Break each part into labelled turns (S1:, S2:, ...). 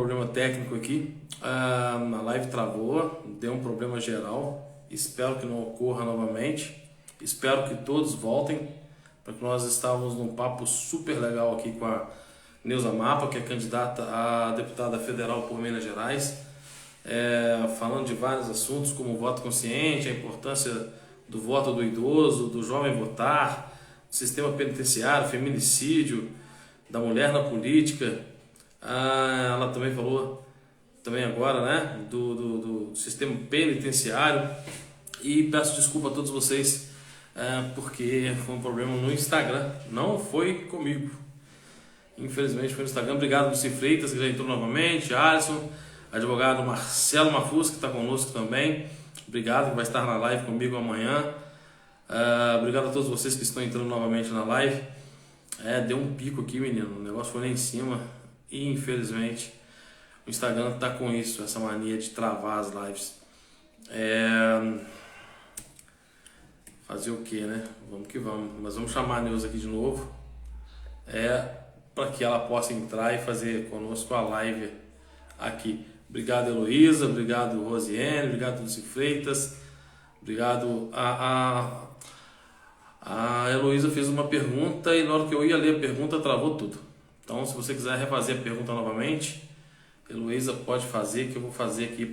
S1: problema técnico aqui. A live travou, deu um problema geral. Espero que não ocorra novamente. Espero que todos voltem, porque nós estávamos num papo super legal aqui com a Neuza Mapa, que é candidata a deputada federal por Minas Gerais, falando de vários assuntos, como o voto consciente, a importância do voto do idoso, do jovem votar, do sistema penitenciário, feminicídio, da mulher na política. Ela também falou, também agora, né, do sistema penitenciário. E peço desculpa a todos vocês, porque foi um problema no Instagram, não foi comigo. Infelizmente foi no Instagram. Obrigado, Luci Freitas, que já entrou novamente, Alisson, advogado Marcelo Mafus, que está conosco também. Obrigado, que vai estar na live comigo amanhã. Obrigado a todos vocês que estão entrando novamente na live. Deu um pico aqui, menino, o negócio foi lá em cima e infelizmente o Instagram tá com isso, essa mania de travar as lives. Fazer o que, né? Vamos que vamos. Mas vamos chamar a Neuza aqui de novo, para que ela possa entrar e fazer conosco a live aqui. Obrigado, Heloísa, obrigado, Rosiane, obrigado, Luci Freitas, obrigado. A Heloísa fez uma pergunta e na hora que eu ia ler a pergunta travou tudo. Então, se você quiser refazer a pergunta novamente, Heloísa pode fazer, que eu vou fazer aqui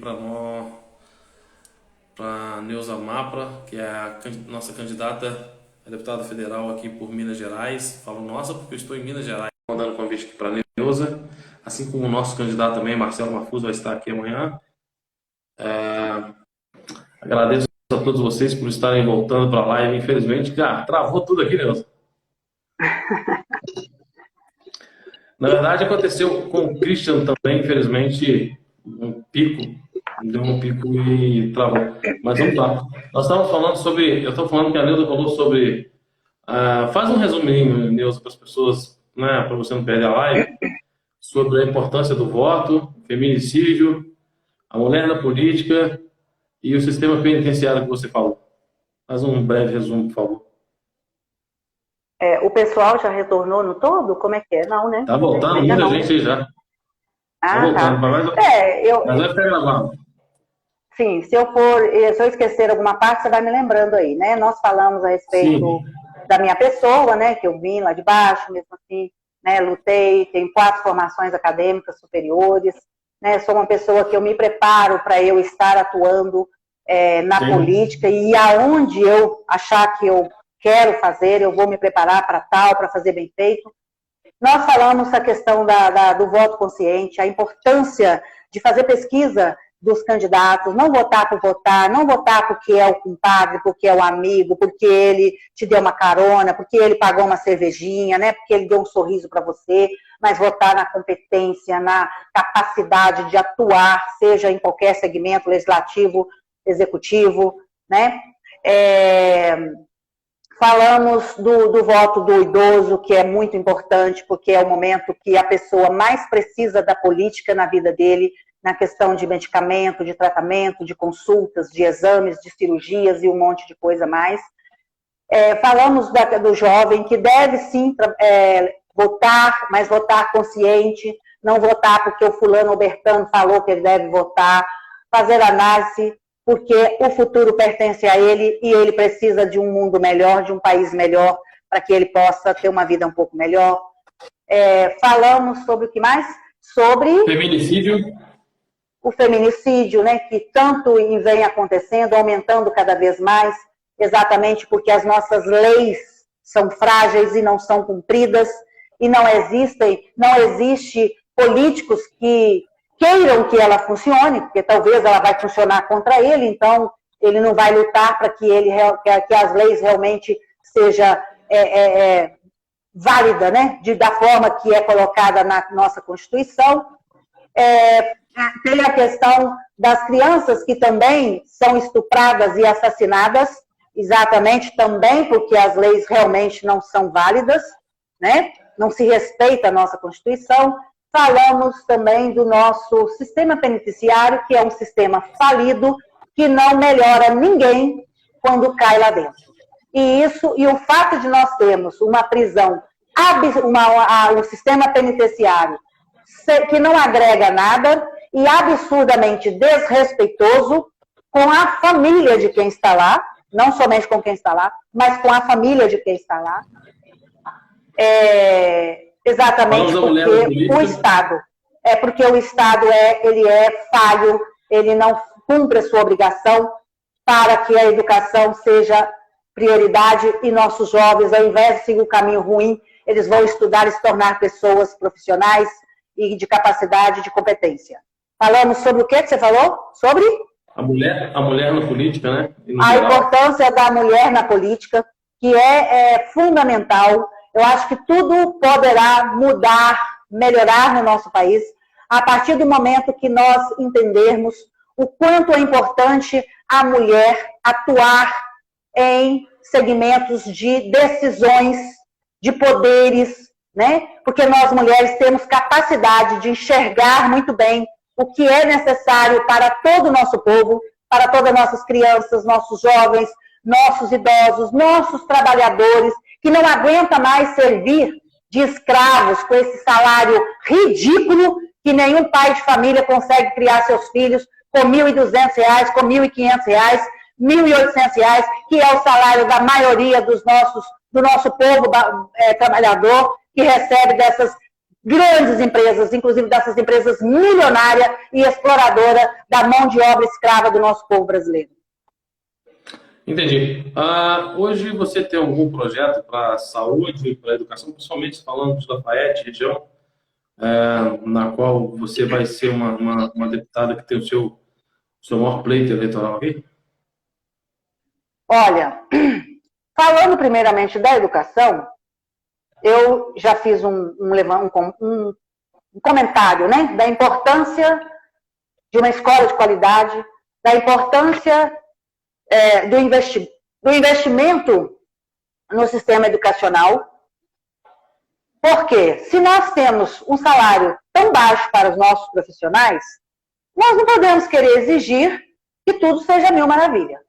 S1: para Neuza Mapra, que é a nossa candidata a deputada federal aqui por Minas Gerais. Falo nossa porque eu estou em Minas Gerais. Mandando um convite aqui para a Neuza, assim como o nosso candidato também, Marcelo Mafuz, vai estar aqui amanhã. Agradeço a todos vocês por estarem voltando para a live. Infelizmente, travou tudo aqui, Neuza. Na verdade, aconteceu com o Christian também, infelizmente, deu um pico e travou. Mas vamos lá. Nós estávamos falando sobre, eu estou falando que a Neuza falou sobre, faz um resuminho, Neuza, para as pessoas, né, para você não perder a live, sobre a importância do voto, feminicídio, a mulher na política e o sistema penitenciário que você falou. Faz um breve resumo, por favor.
S2: O pessoal já retornou no todo? Como é que é? Não, né?
S1: Tá voltando muita gente aí já. Tá voltando. Mas vai ficar gravado.
S2: Sim, se eu esquecer alguma parte, você vai me lembrando aí, né? Nós falamos a respeito da minha pessoa, né? Que eu vim lá de baixo, mesmo assim, né? Lutei, tenho 4 formações acadêmicas superiores, né? Sou uma pessoa que eu me preparo para eu estar atuando na política, e aonde eu achar que eu quero fazer, eu vou me preparar para tal, para fazer bem feito. Nós falamos a questão do voto consciente, a importância de fazer pesquisa dos candidatos, não votar por votar, não votar porque é o compadre, porque é o amigo, porque ele te deu uma carona, porque ele pagou uma cervejinha, né, porque ele deu um sorriso para você, mas votar na competência, na capacidade de atuar, seja em qualquer segmento legislativo, executivo, né? Falamos do voto do idoso, que é muito importante, porque é o momento que a pessoa mais precisa da política na vida dele, na questão de medicamento, de tratamento, de consultas, de exames, de cirurgias e um monte de coisa mais. Falamos do jovem, que deve sim votar, mas votar consciente, não votar porque o fulano ou Bertano falou que ele deve votar, fazer análise, porque o futuro pertence a ele e ele precisa de um mundo melhor, de um país melhor, para que ele possa ter uma vida um pouco melhor. Falamos sobre o que mais? Sobre
S1: feminicídio.
S2: O feminicídio, né, que tanto vem acontecendo, aumentando cada vez mais, exatamente porque as nossas leis são frágeis e não são cumpridas, e não existe políticos que queiram que ela funcione, porque talvez ela vai funcionar contra ele, então ele não vai lutar para que as leis realmente seja válida, né, da forma que é colocada na nossa Constituição. Tem a questão das crianças que também são estupradas e assassinadas, exatamente também porque as leis realmente não são válidas, né, não se respeita a nossa Constituição. Falamos também do nosso sistema penitenciário, que é um sistema falido, que não melhora ninguém quando cai lá dentro. E o fato de nós termos uma prisão, um sistema penitenciário que não agrega nada e absurdamente desrespeitoso com a família de quem está lá, não somente com quem está lá, mas com a família de quem está lá. Exatamente porque o Estado, porque o Estado ele é falho, ele não cumpre a sua obrigação para que a educação seja prioridade e nossos jovens, ao invés de seguir o caminho ruim, eles vão estudar e se tornar pessoas profissionais e de capacidade, de competência. Falamos sobre o que você falou? Sobre?
S1: A mulher na política, né?
S2: A importância da mulher na política, que é fundamental. Eu acho que tudo poderá mudar, melhorar no nosso país, a partir do momento que nós entendermos o quanto é importante a mulher atuar em segmentos de decisões, de poderes, né? Porque nós mulheres temos capacidade de enxergar muito bem o que é necessário para todo o nosso povo, para todas as nossas crianças, nossos jovens, nossos idosos, nossos trabalhadores, que não aguenta mais servir de escravos com esse salário ridículo que nenhum pai de família consegue criar seus filhos com R$ 1.200, com R$ 1.500, R$ 1.800, que é o salário da maioria do nosso povo trabalhador, que recebe dessas grandes empresas, inclusive dessas empresas milionárias e exploradoras da mão de obra escrava do nosso povo brasileiro.
S1: Entendi. Hoje você tem algum projeto para a saúde, para a educação, principalmente falando de Lafayette, região, na qual você vai ser uma deputada que tem o seu maior pleito eleitoral aqui?
S2: Olha, falando primeiramente da educação, eu já fiz um comentário, né, da importância de uma escola de qualidade, da importância do investimento no sistema educacional, porque se nós temos um salário tão baixo para os nossos profissionais, nós não podemos querer exigir que tudo seja mil maravilha.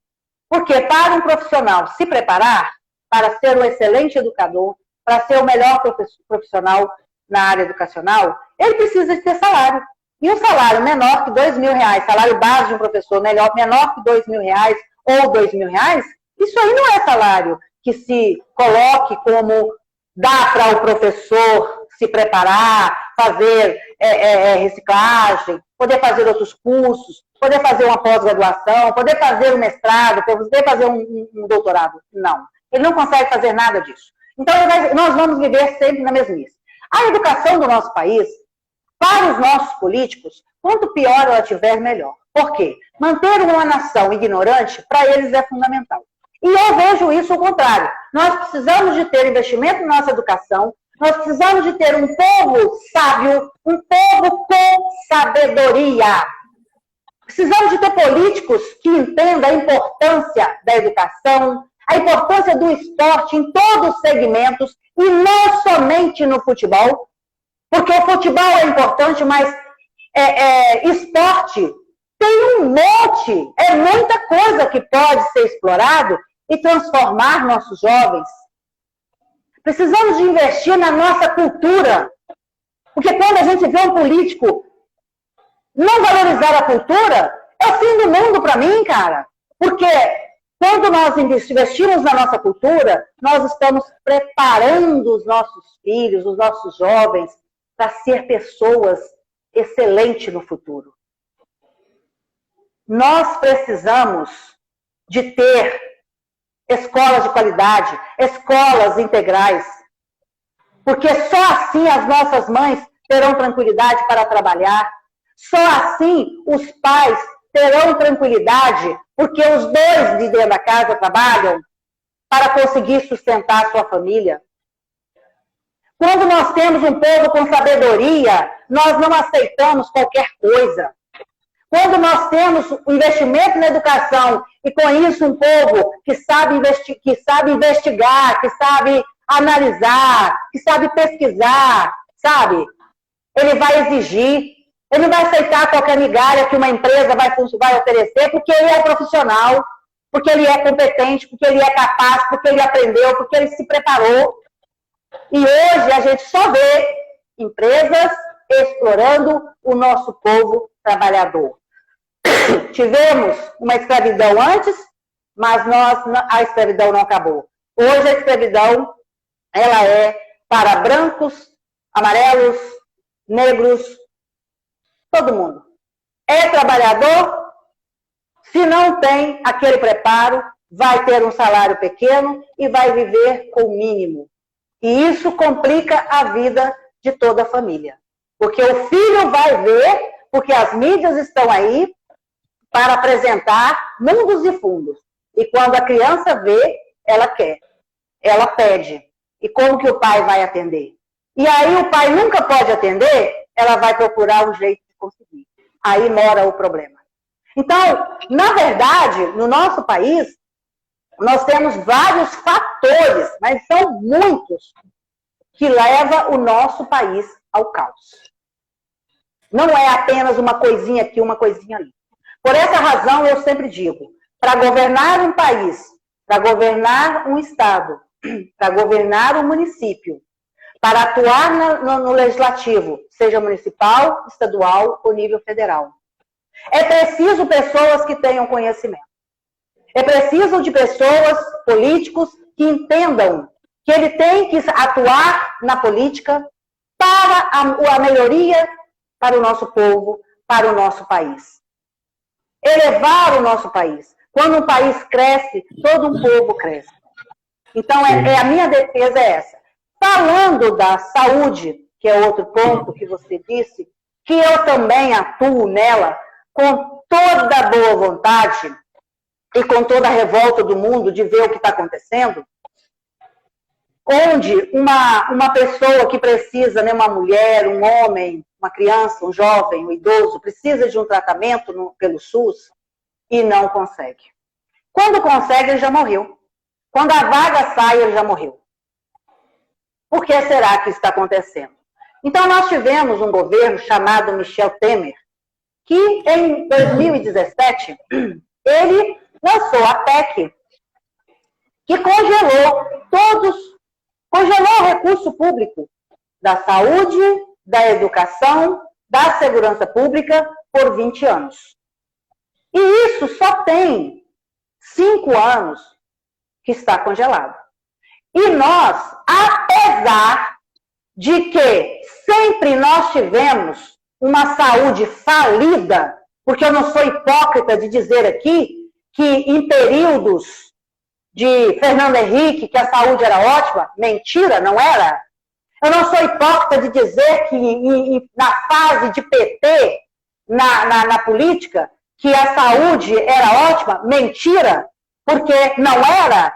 S2: Porque para um profissional se preparar para ser um excelente educador, para ser o melhor profissional na área educacional, ele precisa ter salário. E um salário menor que R$2.000, salário base de um professor menor que R$2.000 ou R$2.000, isso aí não é salário que se coloque como dá para o professor se preparar, fazer reciclagem, poder fazer outros cursos, poder fazer uma pós-graduação, poder fazer um mestrado, poder fazer um doutorado. Não. Ele não consegue fazer nada disso. Então, nós vamos viver sempre na mesmice. A educação do nosso país, para os nossos políticos, quanto pior ela tiver, melhor. Por quê? Manter uma nação ignorante, para eles é fundamental. E eu vejo isso ao contrário. Nós precisamos de ter investimento na nossa educação, nós precisamos de ter um povo sábio, um povo com sabedoria. Precisamos de ter políticos que entendam a importância da educação, a importância do esporte em todos os segmentos e não somente no futebol, porque o futebol é importante, mas esporte tem um monte, é muita coisa que pode ser explorado e transformar nossos jovens. Precisamos de investir na nossa cultura, porque quando a gente vê um político não valorizar a cultura, é o fim do mundo para mim, cara. Porque quando nós investimos na nossa cultura, nós estamos preparando os nossos filhos, os nossos jovens, para ser pessoas excelentes no futuro. Nós precisamos de ter escolas de qualidade, escolas integrais, porque só assim as nossas mães terão tranquilidade para trabalhar, só assim os pais terão tranquilidade, porque os dois de dentro da casa trabalham para conseguir sustentar a sua família. Quando nós temos um povo com sabedoria, nós não aceitamos qualquer coisa. Quando nós temos o investimento na educação e com isso um povo que sabe investigar, que sabe analisar, que sabe pesquisar, sabe? Ele vai exigir, ele não vai aceitar qualquer migalha que uma empresa vai oferecer, porque ele é profissional, porque ele é competente, porque ele é capaz, porque ele aprendeu, porque ele se preparou. E hoje a gente só vê empresas explorando o nosso povo trabalhador. Tivemos uma escravidão antes, mas a escravidão não acabou. Hoje a escravidão, ela é para brancos, amarelos, negros, todo mundo. É trabalhador, se não tem aquele preparo, vai ter um salário pequeno e vai viver com o mínimo. E isso complica a vida de toda a família. Porque o filho vai ver, porque as mídias estão aí para apresentar mundos e fundos. E quando a criança vê, ela quer, ela pede. E como que o pai vai atender? E aí o pai nunca pode atender, ela vai procurar um jeito de conseguir. Aí mora o problema. Então, na verdade, no nosso país, nós temos vários fatores, mas são muitos, que levam o nosso país ao caos. Não é apenas uma coisinha aqui, uma coisinha ali. Por essa razão, eu sempre digo, para governar um país, para governar um estado, para governar um município, para atuar no legislativo, seja municipal, estadual ou nível federal, é preciso pessoas que tenham conhecimento. É preciso de pessoas, políticos, que entendam que ele tem que atuar na política para a melhoria para o nosso povo, para o nosso país. Elevar o nosso país. Quando um país cresce, todo um povo cresce. Então, a minha defesa é essa. Falando da saúde, que é outro ponto que você disse, que eu também atuo nela com toda a boa vontade e com toda a revolta do mundo de ver o que está acontecendo, onde uma pessoa que precisa, né, uma mulher, um homem, uma criança, um jovem, um idoso, precisa de um tratamento pelo SUS e não consegue. Quando consegue, ele já morreu. Quando a vaga sai, ele já morreu. Por que será que isso está acontecendo? Então, nós tivemos um governo chamado Michel Temer, que em 2017, ele lançou a PEC, que congelou o recurso público da saúde, da educação, da segurança pública por 20 anos. E isso só tem 5 anos que está congelado. E nós, apesar de que sempre nós tivemos uma saúde falida, porque eu não sou hipócrita de dizer aqui que em períodos de Fernando Henrique, que a saúde era ótima, mentira, não era. Eu não sou hipócrita de dizer que na fase de PT, na política, que a saúde era ótima, mentira, porque não era.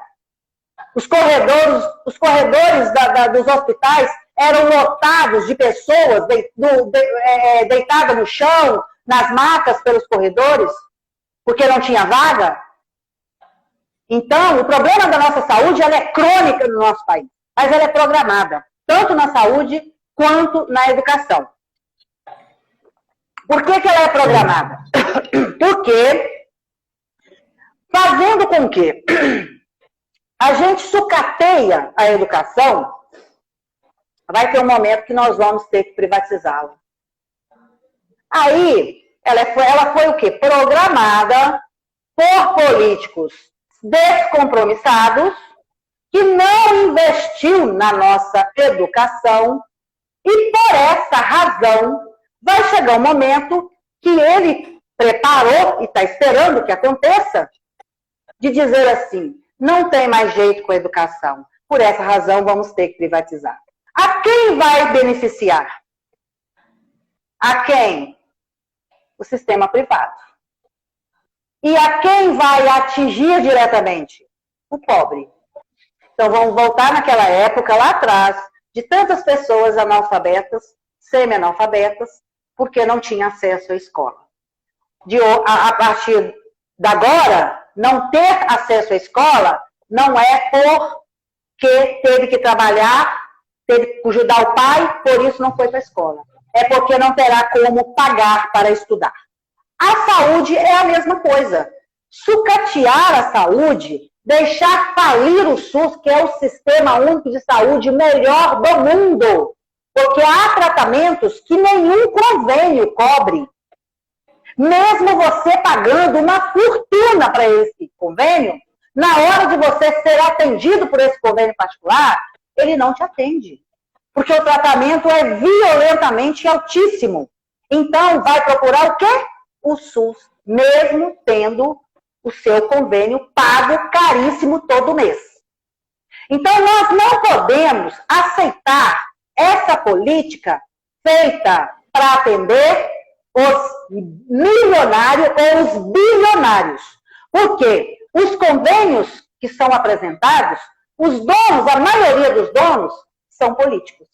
S2: Os corredores dos hospitais eram lotados de pessoas deitadas no chão, nas macas pelos corredores, porque não tinha vaga. Então, o problema da nossa saúde, ela é crônica no nosso país, mas ela é programada, tanto na saúde quanto na educação. Por que ela é programada? Porque, fazendo com que a gente sucateia a educação, vai ter um momento que nós vamos ter que privatizá-la. Aí, ela foi o quê? Programada por políticos descompromissados, que não investiu na nossa educação, e por essa razão vai chegar um momento que ele preparou e está esperando que aconteça, de dizer assim, não tem mais jeito com a educação, por essa razão vamos ter que privatizar. A quem vai beneficiar? A quem? O sistema privado. E a quem vai atingir diretamente? O pobre. Então vamos voltar naquela época, lá atrás, de tantas pessoas analfabetas, semi-analfabetas, porque não tinha acesso à escola. A partir de agora, não ter acesso à escola não é porque teve que trabalhar, teve que ajudar o pai, por isso não foi para a escola. É porque não terá como pagar para estudar. A saúde é a mesma coisa. Sucatear a saúde, deixar falir o SUS, que é o sistema único de saúde melhor do mundo. Porque há tratamentos que nenhum convênio cobre. Mesmo você pagando uma fortuna para esse convênio, na hora de você ser atendido por esse convênio particular, ele não te atende. Porque o tratamento é violentamente altíssimo. Então, vai procurar o quê? O SUS, mesmo tendo o seu convênio pago caríssimo todo mês. Então, nós não podemos aceitar essa política feita para atender os milionários ou os bilionários. Porque os convênios que são apresentados, os donos, a maioria dos donos, são políticos.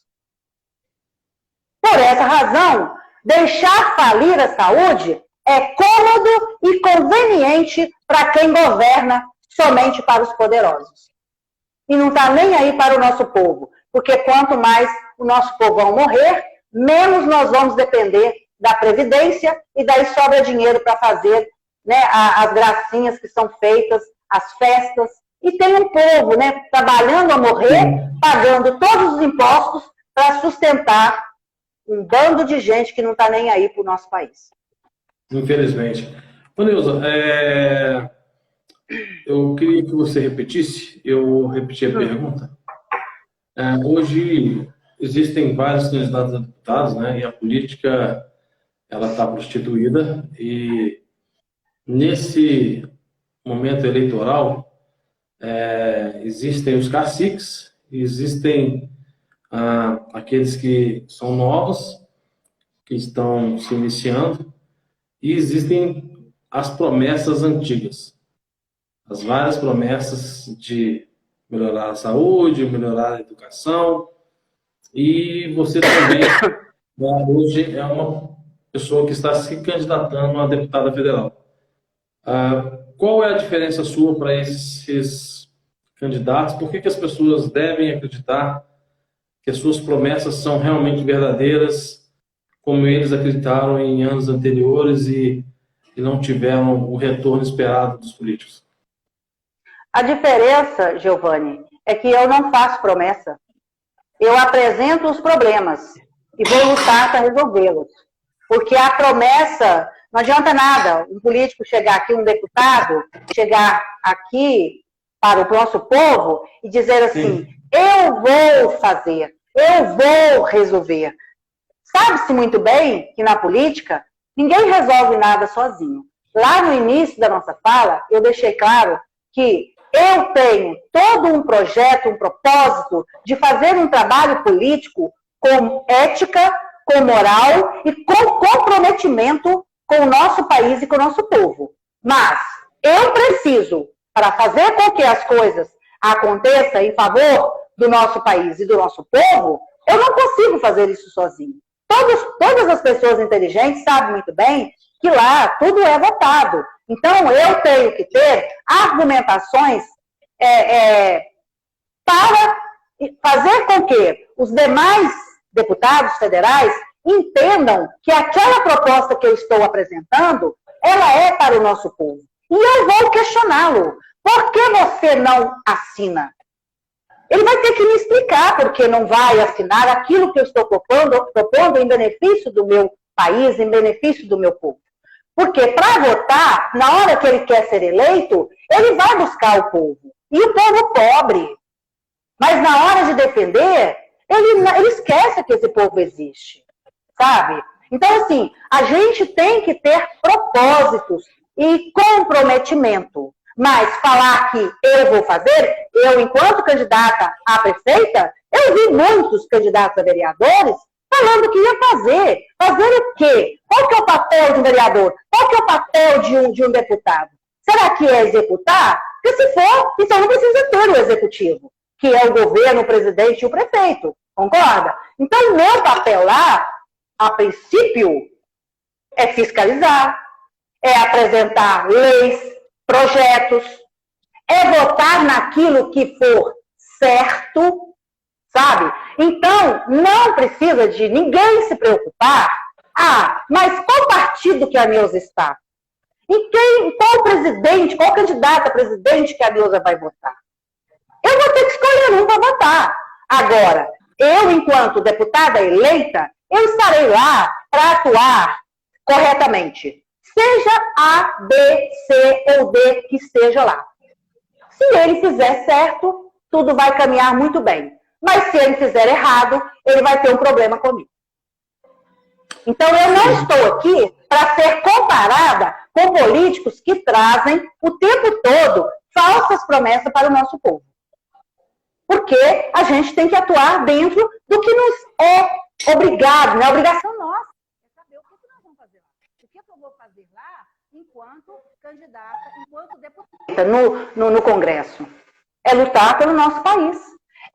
S2: Por essa razão, deixar falir a saúde é cômodo e conveniente para quem governa somente para os poderosos. E não está nem aí para o nosso povo, porque quanto mais o nosso povo vai morrer, menos nós vamos depender da Previdência e daí sobra dinheiro para fazer, né, as gracinhas que são feitas, as festas. E tem um povo, né, trabalhando a morrer, pagando todos os impostos para sustentar um bando de gente que não está nem aí para o nosso país.
S1: Infelizmente. Ô, Neuza, eu queria que você repetisse, eu repeti a pergunta. Hoje existem vários candidatos a deputados, né, e a política ela está prostituída, e nesse momento eleitoral existem os caciques, existem aqueles que são novos, que estão se iniciando, e existem as promessas antigas, as várias promessas de melhorar a saúde, melhorar a educação, e você também hoje é uma pessoa que está se candidatando a deputada federal. Qual é a diferença sua para esses candidatos? Por que as pessoas devem acreditar que as suas promessas são realmente verdadeiras, como eles acreditaram em anos anteriores e não tiveram o retorno esperado dos políticos?
S2: A diferença, Giovanni, é que eu não faço promessa. Eu apresento os problemas e vou lutar para resolvê-los. Porque a promessa, não adianta nada um político chegar aqui, um deputado, chegar aqui para o nosso povo e dizer assim, sim, eu vou fazer, eu vou resolver. Sabe-se muito bem que na política, ninguém resolve nada sozinho. Lá no início da nossa fala, eu deixei claro que eu tenho todo um projeto, um propósito de fazer um trabalho político com ética, com moral e com comprometimento com o nosso país e com o nosso povo. Mas eu preciso, para fazer com que as coisas aconteçam em favor do nosso país e do nosso povo, eu não consigo fazer isso sozinho. Todas as pessoas inteligentes sabem muito bem que lá tudo é votado. Então, eu tenho que ter argumentações para fazer com que os demais deputados federais entendam que aquela proposta que eu estou apresentando, ela é para o nosso povo. E eu vou questioná-lo. Por que você não assina? Ele vai ter que me explicar por que não vai assinar aquilo que eu estou propondo em benefício do meu país, em benefício do meu povo. Porque para votar, na hora que ele quer ser eleito, ele vai buscar o povo. E o povo pobre. Mas na hora de defender, ele esquece que esse povo existe. Sabe? Então, assim, a gente tem que ter propósitos e comprometimento. Mas falar que eu vou fazer, eu, enquanto candidata a prefeita, eu vi muitos candidatos a vereadores falando que ia fazer. Fazer o quê? Qual que é o papel de um vereador? Qual que é o papel de um deputado? Será que é executar? Porque se for, então não precisa ter o executivo, que é o governo, o presidente e o prefeito. Concorda? Então, o meu papel lá, a princípio, é fiscalizar, é apresentar leis, projetos, é votar naquilo que for certo, sabe? Então, não precisa de ninguém se preocupar. Mas qual partido que a Neuza está? Qual presidente, qual candidato a presidente que a Neuza vai votar? Eu vou ter que escolher um para votar. Agora, eu, enquanto deputada eleita, eu estarei lá para atuar corretamente. Seja A, B, C ou D que esteja lá. Se ele fizer certo, tudo vai caminhar muito bem. Mas se ele fizer errado, ele vai ter um problema comigo. Então, eu não estou aqui para ser comparada com políticos que trazem o tempo todo falsas promessas para o nosso povo. Porque a gente tem que atuar dentro do que nos é obrigado, né? Obrigação nossa. É saber o que nós vamos fazer lá. O que eu vou fazer lá enquanto candidata, enquanto deputada no Congresso. É lutar pelo nosso país.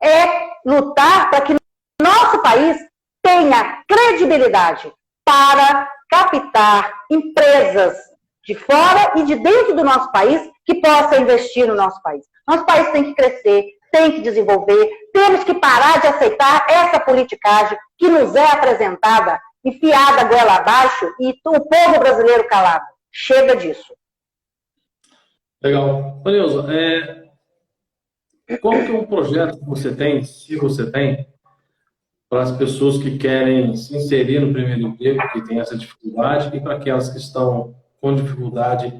S2: É lutar para que nosso país tenha credibilidade para captar empresas de fora e de dentro do nosso país que possam investir no nosso país. Nosso país tem que crescer, tem que desenvolver, temos que parar de aceitar essa politicagem que nos é apresentada, enfiada goela abaixo e o povo brasileiro calado. Chega disso.
S1: Legal. Ô, Neuza, qual que é um projeto que você tem, se você tem, para as pessoas que querem se inserir no primeiro emprego, que tem essa dificuldade, e para aquelas que estão com dificuldade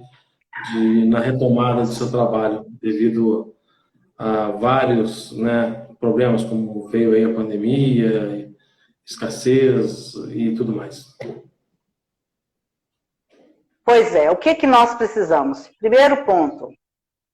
S1: na retomada do seu trabalho, devido a vários, né, problemas, como veio aí a pandemia, escassez e tudo mais?
S2: Pois é, o que nós precisamos? Primeiro ponto,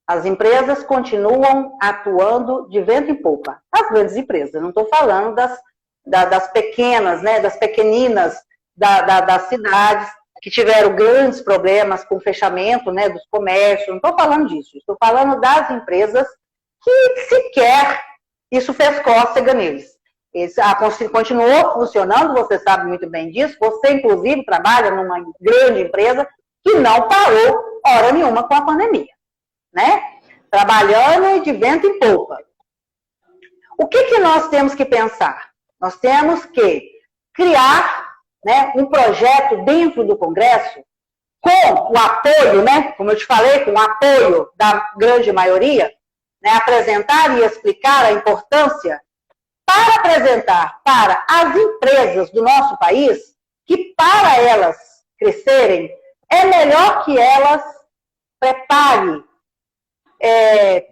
S2: as empresas continuam atuando de vento em popa. As grandes empresas, não estou falando das pequenas, né, das pequeninas das cidades, que tiveram grandes problemas com o fechamento, né, dos comércios, não estou falando disso, estou falando das empresas que sequer isso fez cócega neles. Continuou funcionando, você sabe muito bem disso, você inclusive trabalha numa grande empresa que não parou hora nenhuma com a pandemia, né? Trabalhando de vento em popa. O que nós temos que pensar? Nós temos que criar, né, um projeto dentro do Congresso com o apoio, né, como eu te falei, com o apoio da grande maioria, né, apresentar e explicar a importância para apresentar para as empresas do nosso país que para elas crescerem é melhor que elas preparem,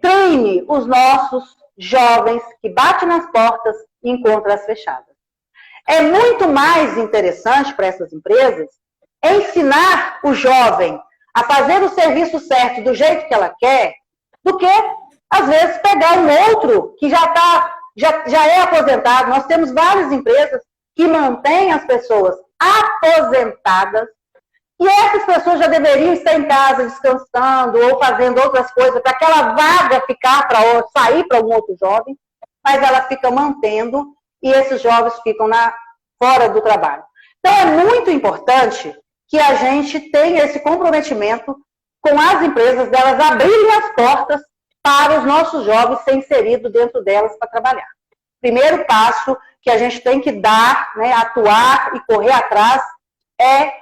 S2: treine os nossos jovens que batem nas portas e encontram as fechadas. É muito mais interessante para essas empresas ensinar o jovem a fazer o serviço certo do jeito que ela quer, do que, às vezes, pegar um outro que já é aposentado. Nós temos várias empresas que mantêm as pessoas aposentadas e essas pessoas já deveriam estar em casa descansando ou fazendo outras coisas para aquela vaga ficar para sair para algum outro jovem, mas ela fica mantendo e esses jovens ficam fora do trabalho. Então, é muito importante que a gente tenha esse comprometimento com as empresas, delas abrirem as portas para os nossos jovens serem inseridos dentro delas para trabalhar. Primeiro passo que a gente tem que dar, né, atuar e correr atrás é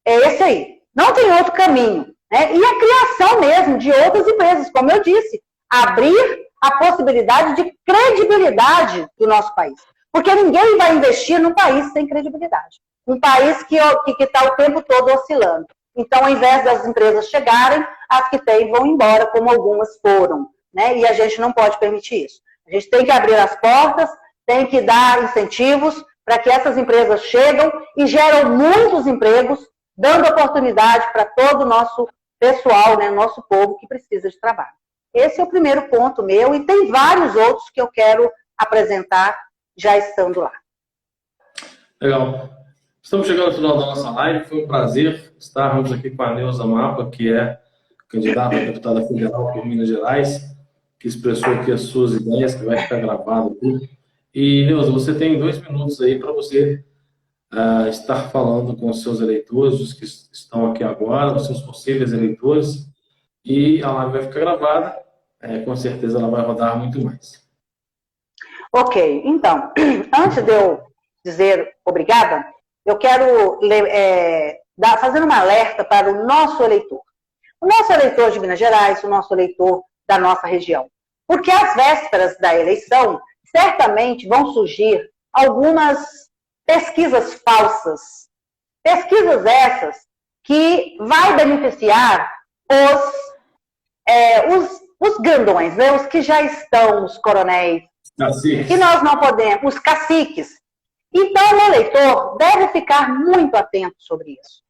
S2: esse aí. Não tem outro caminho. Né? E a criação mesmo de outras empresas, como eu disse, abrir a possibilidade de credibilidade do nosso país. Porque ninguém vai investir num país sem credibilidade. Um país que está o tempo todo oscilando. Então, ao invés das empresas chegarem, as que têm vão embora, como algumas foram. Né? E a gente não pode permitir isso. A gente tem que abrir as portas, tem que dar incentivos para que essas empresas cheguem e geram muitos empregos, dando oportunidade para todo o nosso pessoal, né, nosso povo que precisa de trabalho. Esse é o primeiro ponto meu e tem vários outros que eu quero apresentar já estando lá.
S1: Legal. Estamos chegando ao final da nossa live. Foi um prazer estarmos aqui com a Neuza Mapa, que é candidata a deputada federal por Minas Gerais, que expressou aqui as suas ideias, que vai ficar gravado aqui. E, Neuza, você tem 2 minutos aí para você estar falando com os seus eleitores, os que estão aqui agora, os seus possíveis eleitores, e a live vai ficar gravada, com certeza ela vai rodar muito mais.
S2: Ok, então, antes de eu dizer obrigada, eu quero fazer um alerta para o nosso eleitor. O nosso eleitor de Minas Gerais, o nosso eleitor da nossa região. Porque às vésperas da eleição, certamente vão surgir algumas pesquisas falsas. Pesquisas essas que vai beneficiar os grandões, né? Os que já estão, os coronéis,
S3: Caciques.
S2: que nós não podemos, os caciques. Então, o eleitor deve ficar muito atento sobre isso.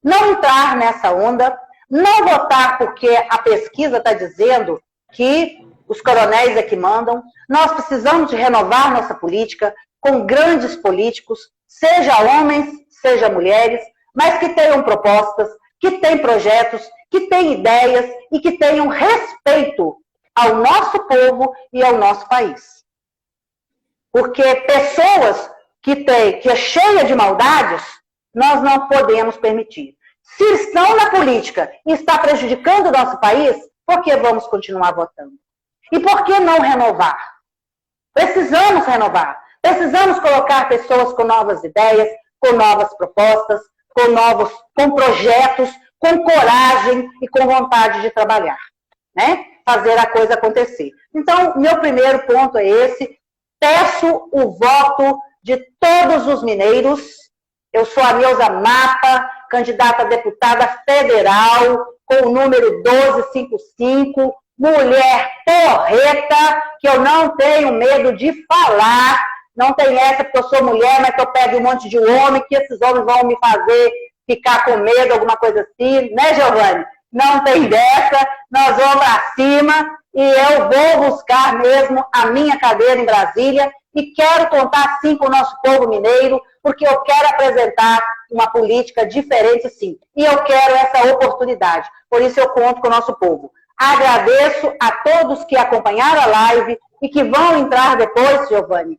S2: Não entrar nessa onda, não votar porque a pesquisa está dizendo que os coronéis é que mandam. Nós precisamos de renovar nossa política com grandes políticos, seja homens, seja mulheres, mas que tenham propostas, que tenham projetos, que tenham ideias e que tenham respeito ao nosso povo e ao nosso país. Porque pessoas que é cheia de maldades, nós não podemos permitir. Se estão na política e está prejudicando o nosso país, por que vamos continuar votando? E por que não renovar? Precisamos renovar. Precisamos colocar pessoas com novas ideias, com novas propostas, com projetos, com coragem e com vontade de trabalhar, né? Fazer a coisa acontecer. Então, meu primeiro ponto é esse. Peço o voto de todos os mineiros. Eu sou a Neuza Mapa, candidata a deputada federal, com o número 1255, mulher porreta, que eu não tenho medo de falar. Não tem essa porque eu sou mulher, mas que eu pego um monte de homem, que esses homens vão me fazer ficar com medo, alguma coisa assim. Né, Giovanni? Não tem dessa, nós vamos pra cima e eu vou buscar mesmo a minha cadeira em Brasília e quero contar sim com o nosso povo mineiro, porque eu quero apresentar uma política diferente sim. E eu quero essa oportunidade. Por isso eu conto com o nosso povo. Agradeço a todos que acompanharam a live e que vão entrar depois, Giovanni,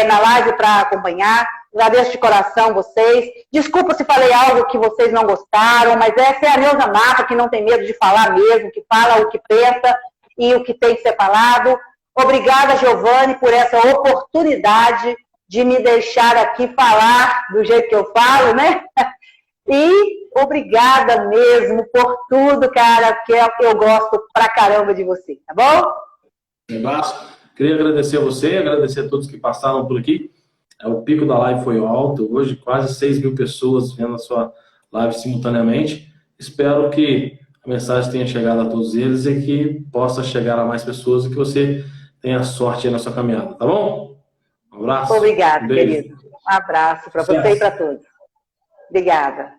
S2: na live para acompanhar. Agradeço de coração vocês. Desculpa se falei algo que vocês não gostaram, mas essa é a Neuza Mapa, que não tem medo de falar mesmo, que fala o que pensa e o que tem que ser falado. Obrigada, Giovanni, por essa oportunidade de me deixar aqui falar do jeito que eu falo, né? E obrigada mesmo por tudo, cara, que eu gosto pra caramba de você, tá bom?
S1: Queria agradecer a você, agradecer a todos que passaram por aqui. O pico da live foi alto, hoje quase 6.000 pessoas vendo a sua live simultaneamente. Espero que a mensagem tenha chegado a todos eles e que possa chegar a mais pessoas e que você tenha sorte aí na sua caminhada, tá bom? Um abraço.
S2: Obrigada, querido. Um abraço para você e para todos. Obrigada.